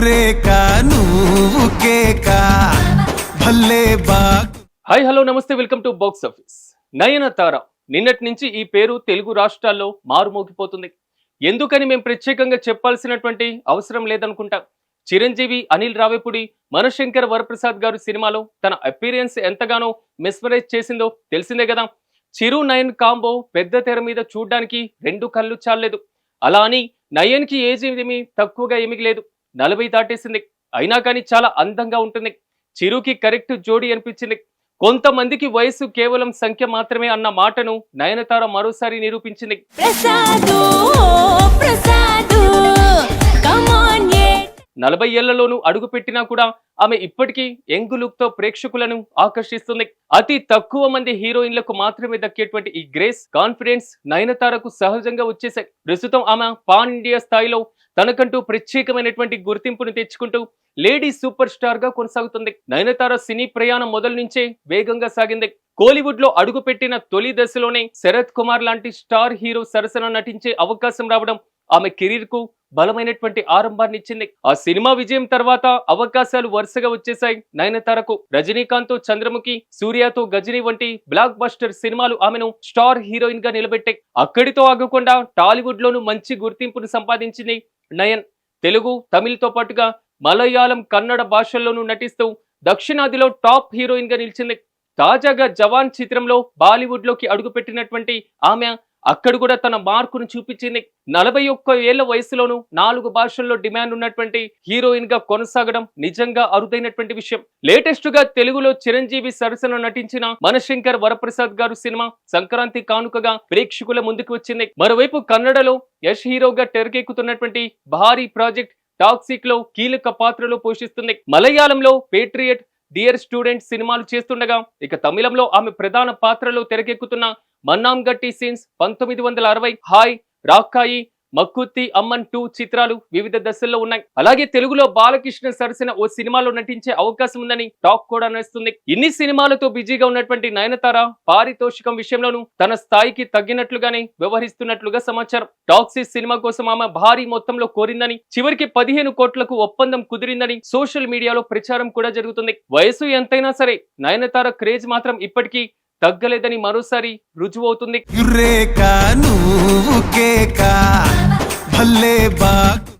Eureka నువ్వు కేకా భల్లే బాగ్. Hi hello నమస్తే, welcome to box office. Nayanthara నిన్నటి నుంచి ఈ పేరు తెలుగు రాష్ట్రాల్లో మారుమోగిపోతుంది. ఎందుకని మేము ప్రత్యేకంగా చెప్పాల్సినటువంటి అవసరం లేదనుకుంటా. చిరంజీవి, అనిల్ రావిపూడి, మనశంకర్ వరప్రసాద్ గారు సినిమాలో తన అపీరియన్స్ ఎంతగానో మెస్మరైజ్ చేసిందో తెలిసిందే కదా. చిరు నయన్ కాంబో పెద్ద తెర మీద చూడ్డానికి రెండు కళ్ళు చాలలేదు. అలా అని నయన్కి ఏజ్ ఏమి తక్కువగా ఏమీ లేదు, 40 దాటేసింది. అయినా కానీ చాలా అందంగా ఉంటుంది. చిరుకి కరెక్ట్ జోడీ అనిపించింది. కొంతమందికి వయసు కేవలం సంఖ్య మాత్రమే అన్న మాటను నయనతార మరోసారి నిరూపించింది. 40 ఏళ్లలోనూ అడుగు పెట్టినా కూడా ఆమె ఇప్పటికీ యంగ్ లుక్ తో ప్రేక్షకులను ఆకర్షిస్తుంది. అతి తక్కువ మంది హీరోయిన్లకు మాత్రమే దక్కేటువంటి ఈ గ్రేస్, కాన్ఫిడెన్స్ నయనతారకు సహజంగా వచ్చేసాయి. ప్రస్తుతం ఆమె పాన్ ఇండియా స్థాయిలో తనకంటూ ప్రత్యేకమైనటువంటి గుర్తింపును తెచ్చుకుంటూ లేడీ సూపర్ స్టార్ గా కొనసాగుతుంది. నయనతార సినీ ప్రయాణం మొదలు నుంచే వేగంగా సాగింది. కోలీవుడ్ లో అడుగుపెట్టిన తొలి దశలోనే శరత్ కుమార్ లాంటి స్టార్ హీరో సరసన నటించే అవకాశం రావడం ఆమె కెరీర్ కు బలమైనటువంటి ఆరంభాన్ని ఇచ్చింది. ఆ సినిమా విజయం తర్వాత అవకాశాలు వరుసగా వచ్చేశాయి నయనతారకు. రజనీకాంత్ తో చంద్రముఖి, సూర్యతో గజనీ వంటి బ్లాక్ బస్టర్ సినిమాలు ఆమెను స్టార్ హీరోయిన్ గా నిలబెట్టాయి. అక్కడితో ఆగకుండా టాలీవుడ్ లోను మంచి గుర్తింపును సంపాదించింది నయన్. తెలుగు, తమిళ్ తో పాటుగా మలయాళం, కన్నడ భాషల్లోనూ నటిస్తూ దక్షిణాదిలో టాప్ హీరోయిన్ గా నిలిచింది. తాజాగా జవాన్ చిత్రంలో బాలీవుడ్ లోకి అడుగుపెట్టినటువంటి ఆమె అక్కడ కూడా తన మార్కును చూపించింది. 41 ఏళ్ల వయసులోనూ 4 భాషల్లో డిమాండ్ ఉన్నటువంటి హీరోయిన్ గా కొనసాగడం నిజంగా అరుదైనటువంటి విషయం. లేటెస్ట్ గా తెలుగులో చిరంజీవి సరసన నటించిన మనశంకర్ వరప్రసాద్ గారు సినిమా సంక్రాంతి కానుకగా ప్రేక్షకుల ముందుకు వచ్చింది. మరోవైపు కన్నడలో యష్ హీరోగా తెరకెక్కుతున్నటువంటి భారీ ప్రాజెక్ట్ టాక్సిక్ లో కీలక పాత్రలో పోషిస్తుంది. మలయాళంలో పేట్రియట్, డియర్ స్టూడెంట్ సినిమాలు చేస్తుండగా ఇక తమిళంలో ఆమె ప్రధాన పాత్రలో తెరకెక్కుతున్న మన్నాంగట్టి సీన్స్, 1960, హాయ్, రాక్కాయి, మక్కుత్తి అమ్మన్ 2 చిత్రాలు వివిధ దశల్లో ఉన్నాయి. అలాగే తెలుగులో బాలకృష్ణ సరసన ఓ సినిమాలో నటించే అవకాశం ఉందని టాక్ కూడా నడుస్తుంది. ఇన్ని సినిమాలతో బిజీగా ఉన్నటువంటి నయనతార పారితోషికం విషయంలోనూ తన స్థాయికి తగ్గినట్లుగానే వ్యవహరిస్తున్నట్లుగా సమాచారం. టాక్సిక్ సినిమా కోసం ఆమె భారీ మొత్తంలో కోరిందని, చివరికి 15 కోట్లకు ఒప్పందం కుదిరిందని సోషల్ మీడియాలో ప్రచారం కూడా జరుగుతుంది. వయసు ఎంతైనా సరే నయనతార క్రేజ్ మాత్రం ఇప్పటికీ తగ్గలేదని మరోసారి రుజువవుతుంది. యురేకా నువ్వు కేకా భల్లే బాగ్.